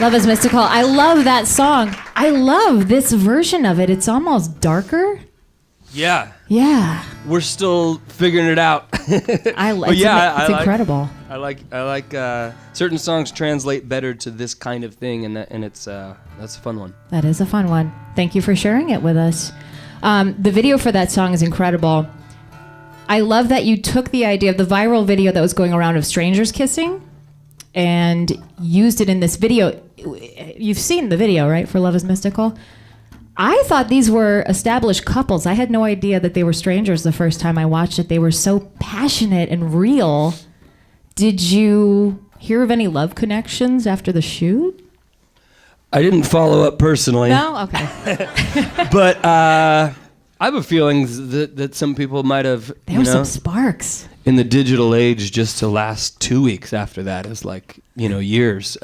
Love is Mystical. I love that song. I love this version of it. It's almost darker. Yeah. Yeah. We're still figuring it out. It's incredible. I like certain songs translate better to this kind of thing, and that's a fun one. That is a fun one. Thank you for sharing it with us. The video for that song is incredible. I love that you took the idea of the viral video that was going around of strangers kissing and used it in this video. You've seen the video, right, for Love is Mystical? I thought these were established couples. I had no idea that they were strangers the first time I watched it. They were so passionate and real. Did you hear of any love connections after the shoot? I didn't follow up personally. No? Okay. But I have a feeling that some people might have, There were some sparks. in the digital age, just to last 2 weeks after that is like, years.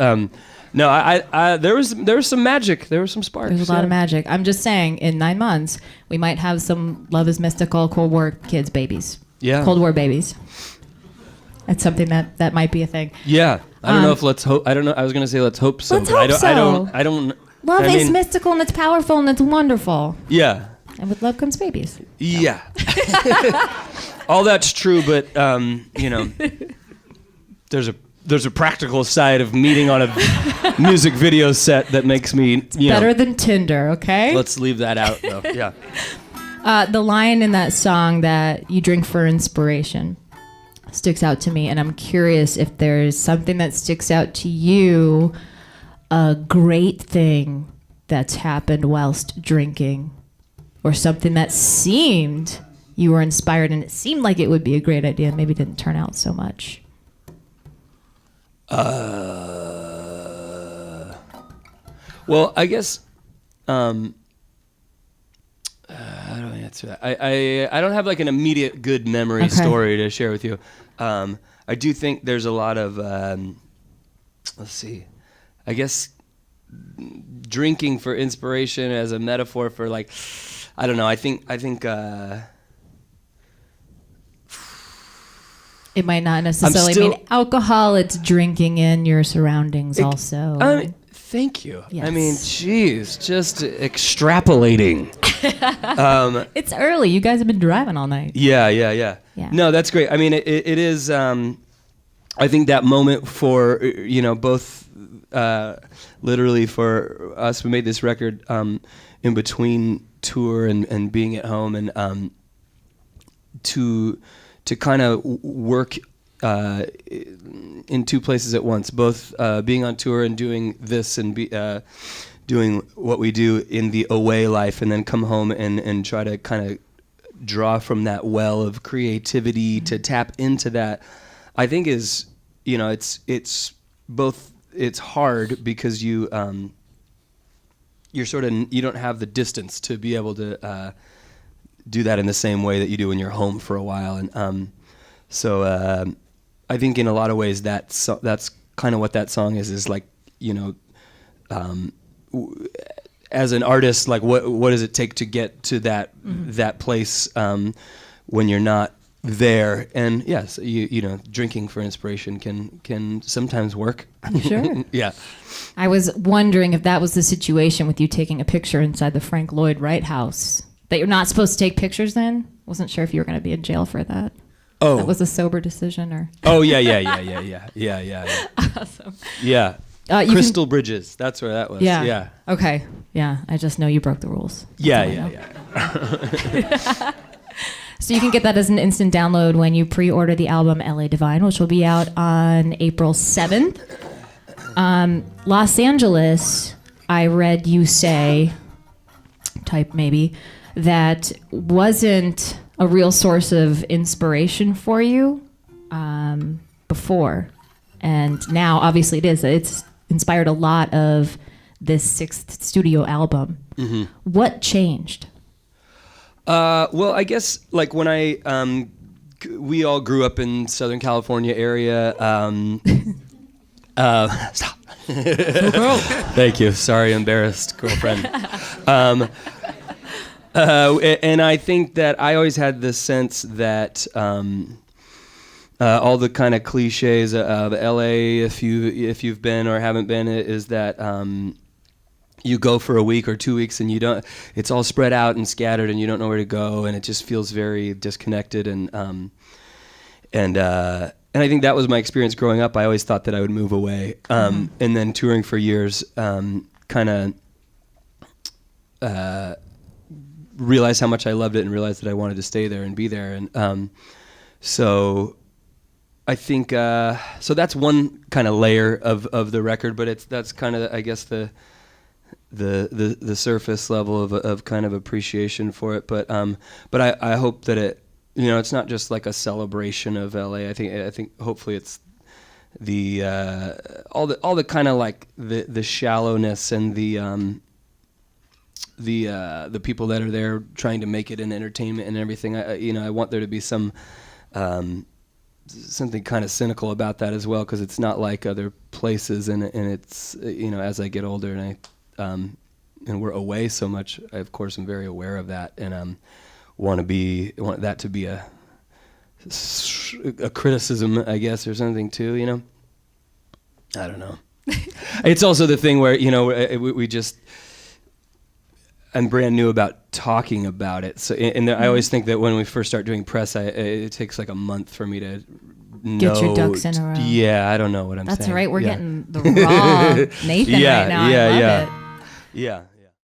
No, I there was some magic. There was some sparks. There's a lot of magic. I'm just saying, in 9 months, we might have some Love is Mystical Cold War kids babies. Yeah. Cold War babies. That's something that might be a thing. Yeah. I don't know if let's hope. I don't know. I was gonna say let's hope so. Let's but hope I don't. Love is mystical and it's powerful and it's wonderful. Yeah. And with love comes babies. Yeah. All that's true, but there's a practical side of meeting on a music video set that makes me Better than Tinder, okay? Let's leave that out though. Yeah. The line in that song that you drink for inspiration sticks out to me, and I'm curious if there's something that sticks out to you, a great thing that's happened whilst drinking, or something that seemed you were inspired and it seemed like it would be a great idea, maybe didn't turn out so much. Well, I guess how do I answer that? I don't have like an immediate good memory story to share with you. I do think there's a lot of let's see. I guess drinking for inspiration as a metaphor for like I don't know. I think it might not necessarily mean alcohol. It's drinking in your surroundings also. Thank you. Yes. I mean, geez, just extrapolating. It's early. You guys have been driving all night. Yeah. No, that's great. I mean, it is. I think that moment for both literally for us, we made this record in between tour and being at home, and to kind of work in two places at once, both being on tour and doing this and doing what we do in the away life, and then come home and try to kind of draw from that well of creativity to tap into that. I think is, it's both, it's hard because you're sort of, you don't have the distance to be able to do that in the same way that you do when you're home for a while. And so I think in a lot of ways that's kind of what that song is like, as an artist, like what does it take to get to that that place when you're not there? And yes, drinking for inspiration can sometimes work. Sure. Yeah. I was wondering if that was the situation with you taking a picture inside the Frank Lloyd Wright house, that you're not supposed to take pictures in. Wasn't sure if you were going to be in jail for that. Oh. That was a sober decision, or? Oh yeah. Awesome. Yeah. Crystal Bridges. That's where that was. Yeah. Okay. Yeah. I just know you broke the rules. Yeah. So you can get that as an instant download when you pre-order the album LA Divine, which will be out on April 7th. Los Angeles, I read you say, type maybe, that wasn't a real source of inspiration for you before. And now, obviously, it is. It's inspired a lot of this 6th studio album. Mm-hmm. What changed? Well, I guess like when we all grew up in Southern California area. Stop. Thank you. Sorry, embarrassed girlfriend. And I think that I always had this sense that all the kind of cliches of LA, if you've been or haven't been, is that you go for a week or 2 weeks and it's all spread out and scattered and you don't know where to go, and it just feels very disconnected. And I think that was my experience growing up. I always thought that I would move away, and then touring for years, kind of realized how much I loved it and realized that I wanted to stay there and be there. And so I think so that's one kind of layer of the record, but that's kind of, I guess, the surface level of kind of appreciation for it. But I hope that it, it's not just like a celebration of LA. I think hopefully it's the all the kind of like the shallowness and the people that are there trying to make it an entertainment and everything. I want there to be some something kind of cynical about that as well, because it's not like other places, and it's as I get older and and we're away so much, I of course am very aware of that, and want that to be a criticism, I guess, or something too. I don't know. It's also the thing where we just. I'm brand new about talking about it, so I always think that when we first start doing press, it takes like a month for me to get your ducks in a row. Yeah, I don't know what I'm saying. That's right. We're getting the raw Nathan right now. I love it. Yeah.